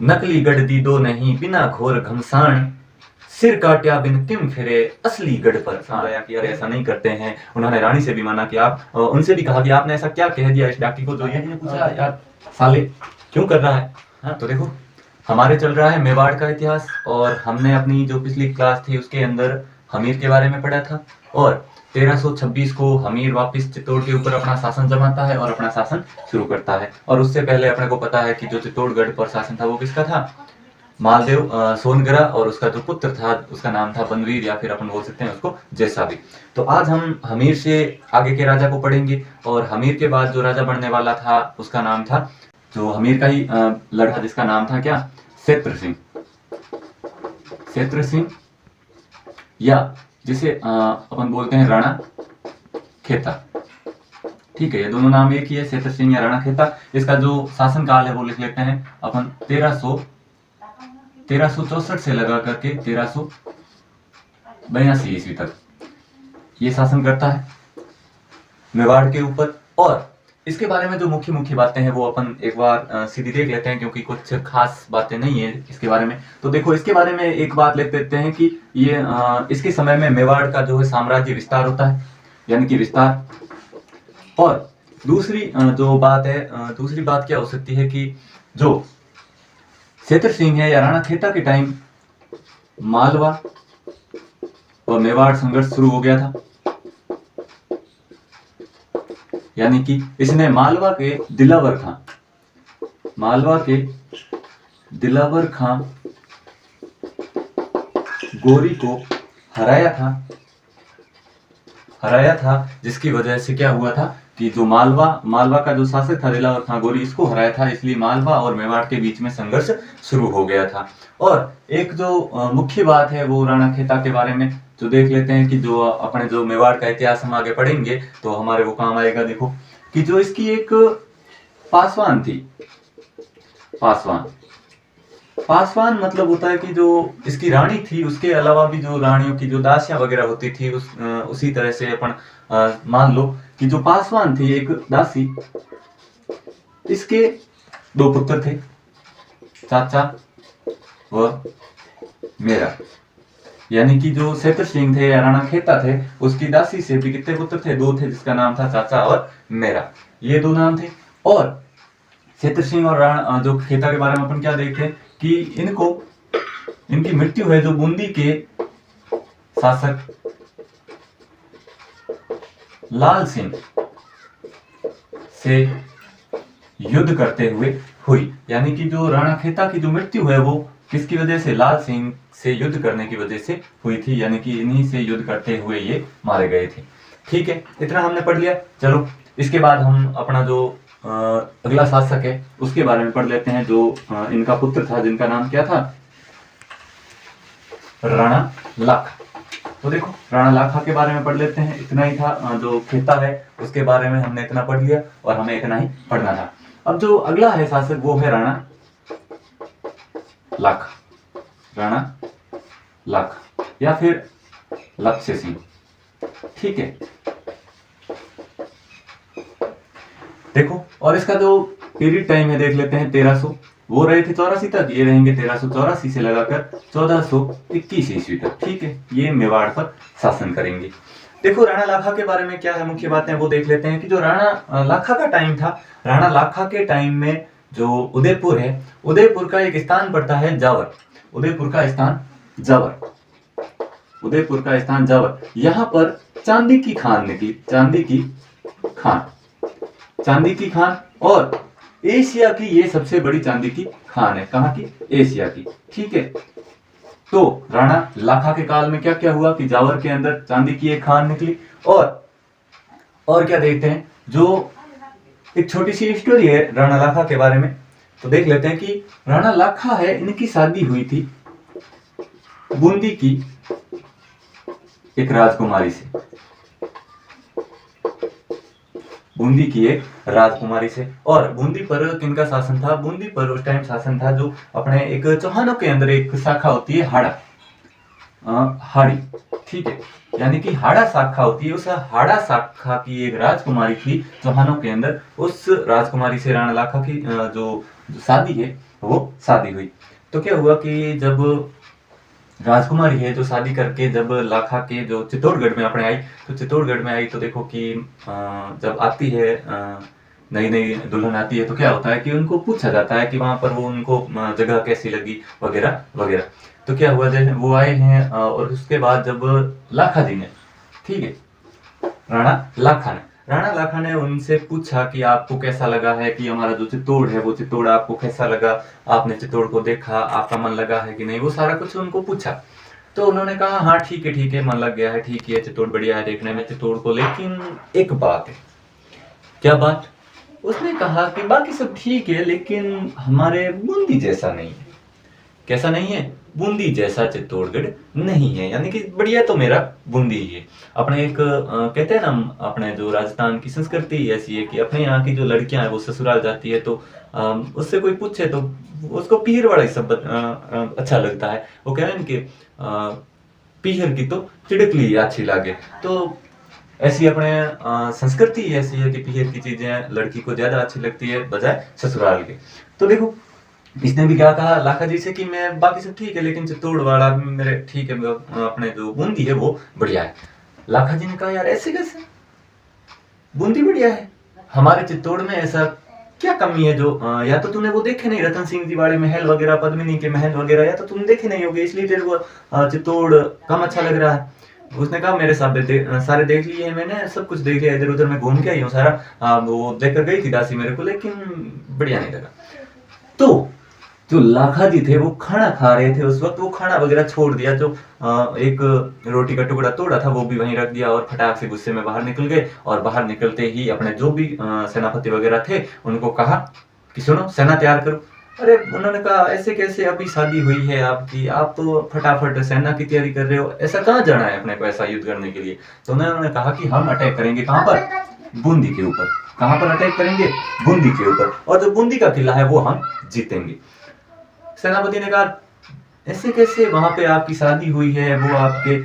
नकली गढ़ दी दो नहीं बिना घोर घमसान, सिर काट्या बिन तिम फिरे असली गढ़ पर। आया कि यार ऐसा नहीं करते हैं। उन्होंने रानी से भी माना कि आप उनसे भी कहा कि आपने ऐसा क्या कह दिया इस डाकी को। तो ये पूछा यार साले क्यों कर रहा है। हाँ तो देखो हमारे चल रहा है मेवाड़ का इतिहास, और हमने अपनी जो पिछली क्लास थी उसके अंदर हमीर के बारे में पढ़ा था। और 1326 को हमीर वापस चित्तौड़ के ऊपर अपना शासन जमाता है और अपना शासन शुरू करता है। और उससे पहले अपने को पता है कि जो चित्तौड़गढ़ पर शासन था वो किसका था, मालदेव सोनगरा, और उसका जो पुत्र था उसका नाम था बनवीर, या फिर अपन बोल सकते हैं उसको जैसा भी। तो आज हम हमीर से आगे के राजा को पढ़ेंगे, और हमीर के बाद जो राजा बनने वाला था उसका नाम था, जो हमीर का ही लड़का जिसका नाम था क्या, क्षेत्र सिंह। क्षेत्र सिंह, या जिसे अपन बोलते हैं राणा खेता। ठीक है, ये दोनों नाम एक ही है, क्षेत्र सिंह या राणा खेता। इसका जो शासन काल है वो लिख लेते हैं अपन 1364 से लगा करके 1382 ईस्वी तक ये शासन करता है मेवाड़ के ऊपर। और इसके बारे में जो मुख्य मुख्य बातें हैं वो अपन एक बार सीधी देख लेते हैं, क्योंकि कुछ खास बातें नहीं है इसके बारे में। तो देखो इसके बारे में एक बात लेते लेते हैं कि ये इसके समय में मेवाड़ का जो है साम्राज्य विस्तार होता है, यानी कि विस्तार। और दूसरी जो बात है, दूसरी बात क्या हो सकती है कि जो क्षेत्र सिंह है या राणा खेता के टाइम मालवा और मेवाड़ संघर्ष शुरू हो गया था, यानी कि इसने मालवा के दिलावर खां गोरी को हराया था, जिसकी वजह से क्या हुआ था कि जो मालवा का जो शासक था दिलावर खां गोरी, इसको हराया था, इसलिए मालवा और मेवाड़ के बीच में संघर्ष शुरू हो गया था। और एक जो मुख्य बात है वो राणा खेता के बारे में जो देख लेते हैं कि जो अपने जो मेवाड़ का इतिहास हम आगे पढ़ेंगे तो हमारे वो काम आएगा। देखो कि जो इसकी एक पासवान थी, पासवान मतलब होता है कि जो इसकी रानी थी उसके अलावा भी जो रानियों की जो दासियां वगैरह होती थी उसी तरह से अपन मान लो कि जो पासवान थी एक दासी, इसके दो पुत्र थे, चाचा व मेरा, यानी कि जो क्षेत्र सिंह थे या राणा खेता थे उसकी दासी से भी कितने पुत्र थे, दो थे, जिसका नाम था चाचा और मेरा, ये दो नाम थे। और क्षेत्र सिंह और राणा जो खेता के बारे में अपन क्या देखते हैं कि इनकी मृत्यु है जो बूंदी के शासक लाल सिंह से युद्ध करते हुए हुई, यानी कि जो राणा खेता की जो मृत्यु है वो किसकी वजह से, लाल सिंह से युद्ध करने की वजह से हुई थी, यानी कि इन्हीं से युद्ध करते हुए ये मारे गए थे। ठीक है, इतना हमने पढ़ लिया। चलो इसके बाद हम अपना जो अगला शासक है उसके बारे में पढ़ लेते हैं, जो इनका पुत्र था जिनका नाम क्या था, राणा लाखा। तो देखो राणा लाखा के बारे में पढ़ लेते हैं। इतना ही था, जो खेता है उसके बारे में हमने इतना पढ़ लिया और हमें इतना ही पढ़ना था। अब जो अगला है शासक वो है राणा लाखा या फिर लक्ष्य सिंह। ठीक है, देखो और इसका जो पीरियड टाइम है देख लेते हैं 1300, वो रहे थे 84 तक, ये रहेंगे 1384 से लगाकर 1421 ईस्वी तक। ठीक है, ये मेवाड़ पर शासन करेंगे। देखो राणा लाखा के बारे में क्या है मुख्य बातें वो देख लेते हैं कि जो राणा लाखा का टाइम था, राणा लाखा के टाइम में जो उदयपुर है, उदयपुर का एक स्थान पड़ता है जावर, उदयपुर का स्थान जावर, यहाँ पर चांदी की खान निकली, चांदी की खान, और एशिया की ये सबसे बड़ी चांदी की खान है। कहाँ की, एशिया की। ठीक है, तो राणा लाखा के काल में क्या क्या हुआ कि जावर के अंदर चांदी की एक खान निकली। और क्या देखते हैं, जो एक छोटी सी स्टोरी है राणा लाखा के बारे में, तो देख लेते हैं कि राणा लाखा है, इनकी शादी हुई थी बूंदी की एक राजकुमारी से, बूंदी की एक राजकुमारी से। और बूंदी पर किनका शासन था, बूंदी पर उस टाइम शासन था जो अपने एक चौहानों के अंदर एक शाखा होती है हाड़ी। ठीक है, यानी कि हाड़ा शाखा होती है, उस हाड़ा शाखा की एक राजकुमारी थी चौहानों के अंदर। उस राजकुमारी से राणा लाखा की जो जो शादी है वो शादी हुई। तो क्या हुआ कि जब राजकुमारी है जो शादी करके जब लाखा के जो चित्तौड़गढ़ में अपने आई, तो चित्तौड़गढ़ में आई तो देखो कि जब आती है नई नई दुल्हन आती है तो क्या होता है कि उनको पूछा जाता है कि वहां पर वो उनको जगह कैसी लगी वगैरह वगैरह। तो क्या हुआ जैसे वो आए हैं और उसके बाद जब लाखा जी ने, ठीक है, राणा लाखा ने उनसे पूछा कि आपको कैसा लगा है कि हमारा जो चित्तौड़ है वो चित्तौड़ आपको कैसा लगा, आपने चित्तौड़ को देखा, आपका मन लगा है कि नहीं, वो सारा कुछ उनको पूछा। तो उन्होंने कहा हाँ ठीक है मन लग गया है, ठीक है चित्तौड़ बढ़िया है देखने में चित्तौड़ को, लेकिन एक बात है। क्या बात? उसने कहा कि बाकी सब ठीक है लेकिन हमारे बूंदी जैसा नहीं है। कैसा नहीं है? बूंदी जैसा चित्तौड़गढ़ नहीं है, यानी कि बढ़िया तो मेरा बूंदी ही है। अपने एक कहते हैं ना, अपने जो राजस्थान की संस्कृति ऐसी है कि अपने यहाँ की जो लड़कियां हैं वो ससुराल जाती है तो उससे कोई पूछे तो उसको पीहर वाला ही शब्द अच्छा लगता है। वो कह रहे हैं कि पीहर की तो चिड़कली अच्छी लागे। तो ऐसी अपने संस्कृति ऐसी है कि पीहर की चीजें लड़की को ज्यादा अच्छी लगती है बजाय ससुराल के। तो देखो इसने भी क्या कहा लाखा जी से कि मैं बाकी सब ठीक है लेकिन चित्तौड़ वाला मेरे ठीक है, अपने जो बूंदी है वो बढ़िया है। लाखा जी ने कहा यार ऐसे कैसे, बूंदी बढ़िया है, हमारे चित्तौड़ में ऐसा क्या कमी है जो या तो तूने वो देखे नहीं रतन सिंह जी वाले महल वगैरह, पद्मिनी के महल वगैरह, या तो तुमने देखे नहीं होगे इसलिए तेरे को चित्तौड़ कम अच्छा लग रहा है। उसने कहा मेरे सारे देख लिए हैं मैंने, सब कुछ देख लिया, इधर उधर मैं घूम के आई हूँ सारा, वो देखकर गई थी दासी मेरे को, लेकिन बढ़िया नहीं लगा। तो जो लाखा जी थे वो खाना खा रहे थे उस वक्त, वो खाना वगैरह छोड़ दिया, जो एक रोटी का टुकड़ा तोड़ा था वो भी वहीं रख दिया और फटाक से गुस्से में बाहर निकल गए। और बाहर निकलते ही अपने जो भी सेनापति वगैरह थे उनको कहा कि सुनो सेना तैयार करो। अरे उन्होंने कहा ऐसे कैसे, अभी शादी हुई है आपकी, आप तो फटाफट सेना की तैयारी कर रहे हो, ऐसा कहाँ जाना है अपने को ऐसा युद्ध करने के लिए। तो उन्होंने कहा कि हम अटैक करेंगे कहाँ पर, बूंदी के ऊपर। कहाँ पर अटैक करेंगे? बूंदी के ऊपर, और जो बूंदी का किला है वो हम जीतेंगे। सेनापति ने कहा ऐसे कैसे, वहां पे आपकी शादी हुई है, वो आपके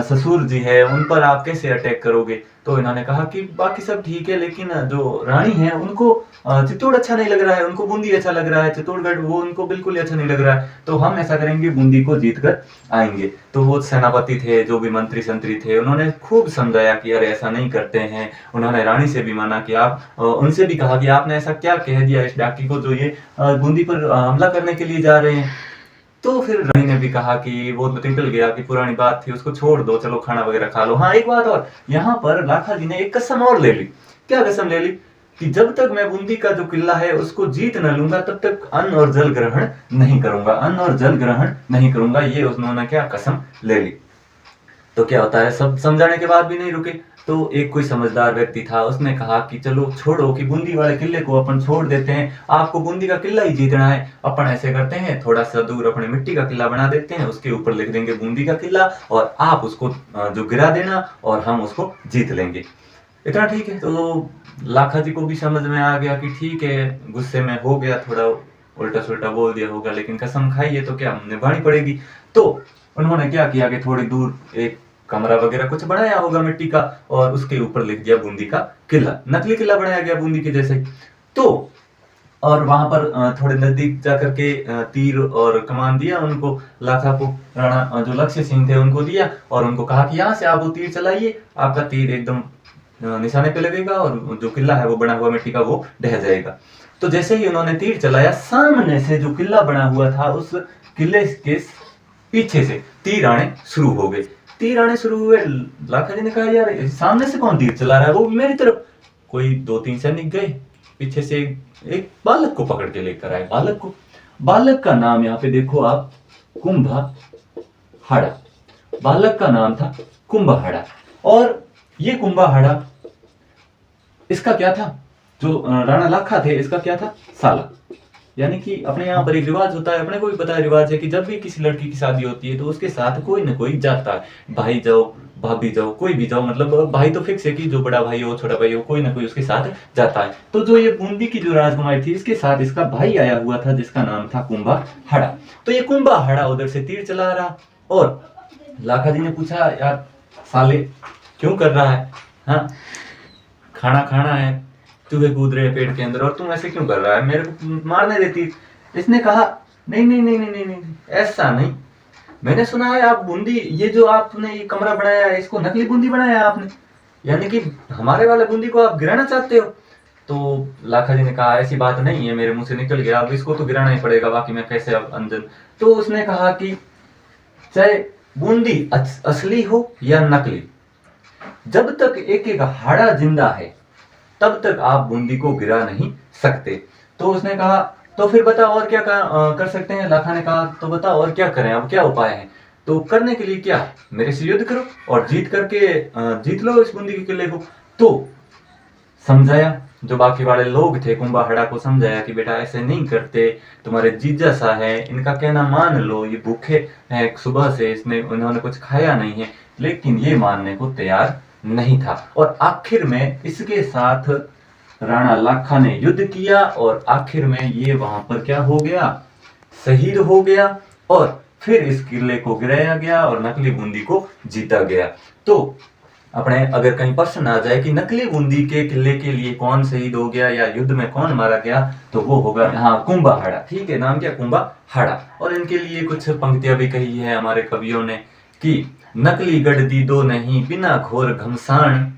ससुर जी है, उन पर आप कैसे अटैक करोगे। तो इन्होंने कहा कि बाकी सब ठीक है लेकिन जो रानी है उनको चित्तौड़ अच्छा नहीं लग रहा है, उनको बूंदी अच्छा लग रहा है, चित्तौड़गढ़ वो उनको बिल्कुल अच्छा नहीं लग रहा है, तो हम ऐसा करेंगे बूंदी को जीत कर आएंगे। तो वो सेनापति थे, जो भी मंत्री संतरी थे, उन्होंने खूब समझाया कि अरे ऐसा नहीं करते हैं। उन्होंने रानी से भी माना कि आप उनसे भी कहा कि आपने ऐसा क्या कह दिया इस डाकी को जो ये बूंदी पर हमला करने के लिए जा रहे हैं। तो फिर रानी ने भी कहा कि वो तो निकल गया कि पुरानी बात थी, उसको छोड़ दो, चलो खाना वगैरह खा लो। हाँ एक बात और, यहाँ पर लाखा जी ने एक कसम और ले ली। क्या कसम ले ली? कि जब तक मैं बूंदी का जो किला है उसको जीत न लूंगा तब तक अन्न और जल ग्रहण नहीं करूंगा, अन्न और जल ग्रहण नहीं करूंगा, ये उन्होंने क्या कसम ले ली। तो क्या होता है, सब समझाने के बाद भी नहीं रुके। तो एक कोई समझदार व्यक्ति था, उसने कहा कि चलो छोड़ो कि बूंदी वाले किले को अपन छोड़ देते हैं, आपको बूंदी का किला ही जीतना है, अपन ऐसे करते हैं थोड़ा सा दूर अपने मिट्टी का किला बना देते हैं, उसके ऊपर लिख देंगे बूंदी का किला और आप उसको जो गिरा देना और हम उसको जीत लेंगे। इतना ठीक है। तो लाखा जी को भी समझ में आ गया कि ठीक है, गुस्से में हो गया, थोड़ा उल्टा सुल्टा बोल दिया होगा लेकिन कसम खाई है तो क्या निभानी पड़ेगी। तो उन्होंने क्या किया कि थोड़ी दूर एक कमरा वगैरह कुछ बनाया होगा मिट्टी का और उसके ऊपर लिख दिया बूंदी का किला, नकली किला बनाया गया बूंदी के जैसे। तो और वहां पर थोड़े नजदीक जाकर के तीर और कमान दिया उनको, लाखा को, राणा जो लक्ष्य सिंह थे उनको दिया और उनको कहा कि यहाँ से आप वो तीर चलाइए, आपका तीर एकदम निशाने पे लगेगा और जो किला है वो बना हुआ मिट्टी का वो ढह जाएगा। तो जैसे ही उन्होंने तीर चलाया, सामने से जो किला बना हुआ था उस किले के पीछे से तीर आने शुरू हो गए। तीर आने शुरू हुए, लाखा जी ने कहा यार सामने से कौन तीर चला रहा है, वो भी मेरी तरफ। कोई 2-3 सैनिक गए, पीछे से एक बालक को पकड़ के लेकर आए। बालक का नाम यहाँ पे देखो आप, कुंभाहाड़ा। बालक का नाम था कुंभाहाड़ा। और ये कुंभाहाड़ा, इसका क्या था, जो राणा लाखा थे इसका क्या था, साला। यानी कि अपने यहाँ पर एक रिवाज होता है, अपने को भी पता है रिवाज है कि जब भी किसी लड़की की शादी होती है तो उसके साथ कोई ना कोई जाता है, भाई जाओ, भाभी जाओ, कोई भी जाओ, मतलब भाई तो फिक्स है कि जो बड़ा भाई हो छोटा भाई हो कोई ना कोई उसके साथ जाता है। तो जो ये बूंदी की जो राजकुमारी थी इसके साथ इसका भाई आया हुआ था जिसका नाम था कुंभाहाड़ा। तो ये कुंभाहाड़ा उधर से तीर चला रहा और लाखा जी ने पूछा यार साले क्यों कर रहा है, हाँ खाना खाना है, चूहे कूद रहे हैं पेड़ के अंदर और तुम ऐसे क्यों कर रहा है, मेरे को मारने देती। इसने कहा नहीं नहीं नहीं नहीं नहीं नहीं, ऐसा नहीं, मैंने सुना है आप बूंदी, ये जो आपने ये कमरा बनाया है इसको नकली बूंदी बनाया है आपने, यानी कि हमारे वाले बूंदी को आप गिराना चाहते हो। तो लाखा जी ने कहा ऐसी बात नहीं है, मेरे मुंह से निकल गया, अब इसको तो गिराना ही पड़ेगा, बाकी मैं कैसे अब अंजन। तो उसने कहा कि चाहे बूंदी असली हो या नकली, जब तक एक एक हाड़ा जिंदा है तब तक आप बूंदी को गिरा नहीं सकते। तो उसने कहा तो फिर बताओ और क्या कर सकते हैं। लाखा ने कहा तो बताओ और क्या करें, अब क्या उपाय है। तो करने के लिए क्या, मेरे से युद्ध करो और जीत करके जीत लो इस बूंदी के किले को। तो समझाया, जो बाकी वाले लोग थे कुंभाहड़ा को समझाया कि बेटा ऐसे नहीं करते, तुम्हारे जीजा सा है, इनका कहना मान लो, ये भूखे हैं सुबह से, इन्होंने कुछ खाया नहीं है। लेकिन ये मानने को तैयार नहीं था और आखिर में इसके साथ राणा लाखा ने युद्ध किया और आखिर में ये वहां पर क्या हो गया, शहीद हो गया और फिर इस किले को गिराया गया और नकली बूंदी को जीता गया। तो अपने अगर कहीं प्रश्न आ जाए कि नकली बूंदी के किले के लिए कौन शहीद हो गया या युद्ध में कौन मारा गया, तो वो होगा हाँ कुंभाहड़ा। ठीक है, नाम क्या, कुंभाहड़ा। और इनके लिए कुछ पंक्तियां भी कही है हमारे कवियों ने कि नकली गढ़ दी दो नहीं बिना घोर घमसान,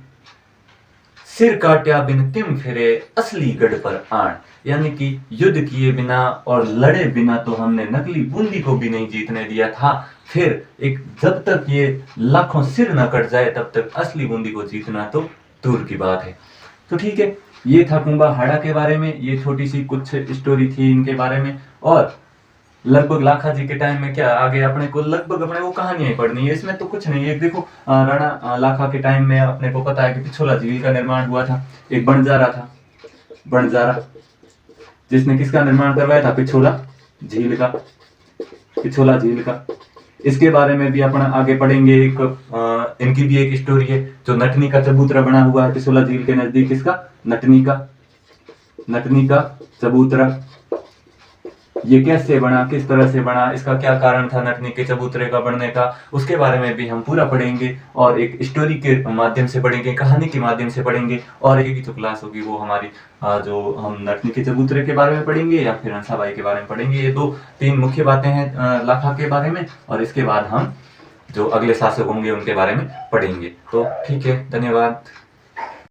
सिर काट्या बिन तिम फिरे असली गढ़ पर आण। यानी कि युद्ध किए बिना और लड़े बिना तो हमने नकली बूंदी को भी नहीं जीतने दिया था, फिर एक जब तक ये लाखों सिर न कट जाए तब तक असली बूंदी को जीतना तो दूर की बात है। तो ठीक है, ये था कुंभाहड़ा के बारे में, ये छोटी सी कुछ स्टोरी थी इनके बारे में। और लगभग लाखा जी के टाइम में क्या आगे अपने को लगभग अपने को कहानियां पढ़नी है, इसमें तो कुछ नहीं है। देखो राणा लाखा के टाइम में अपने को पता है कि पिछोला झील का निर्माण हुआ था, एक बंजारा था, बंजारा जिसने किसका निर्माण करवाया था, पिछोला झील का, पिछोला झील का। इसके बारे में भी अपन आगे पढ़ेंगे। एक इनकी भी एक स्टोरी है, जो नटनी का चबूतरा बना हुआ है पिछोला झील के नजदीक, इसका नटनी का चबूतरा, ये कैसे बना, किस तरह से बना, इसका क्या कारण था नटनी के चबूतरे का बनने का, उसके बारे में भी हम पूरा पढ़ेंगे और एक स्टोरी के माध्यम से पढ़ेंगे, कहानी के माध्यम से पढ़ेंगे। और एक की जो क्लास होगी वो हमारी जो हम नटनी के चबूतरे के बारे में पढ़ेंगे या फिर हंसाबाई के बारे में पढ़ेंगे। ये 2-3 मुख्य बातें हैं लाखा के बारे में, और इसके बाद हम जो अगले शासक होंगे उनके बारे में पढ़ेंगे। तो ठीक है, धन्यवाद।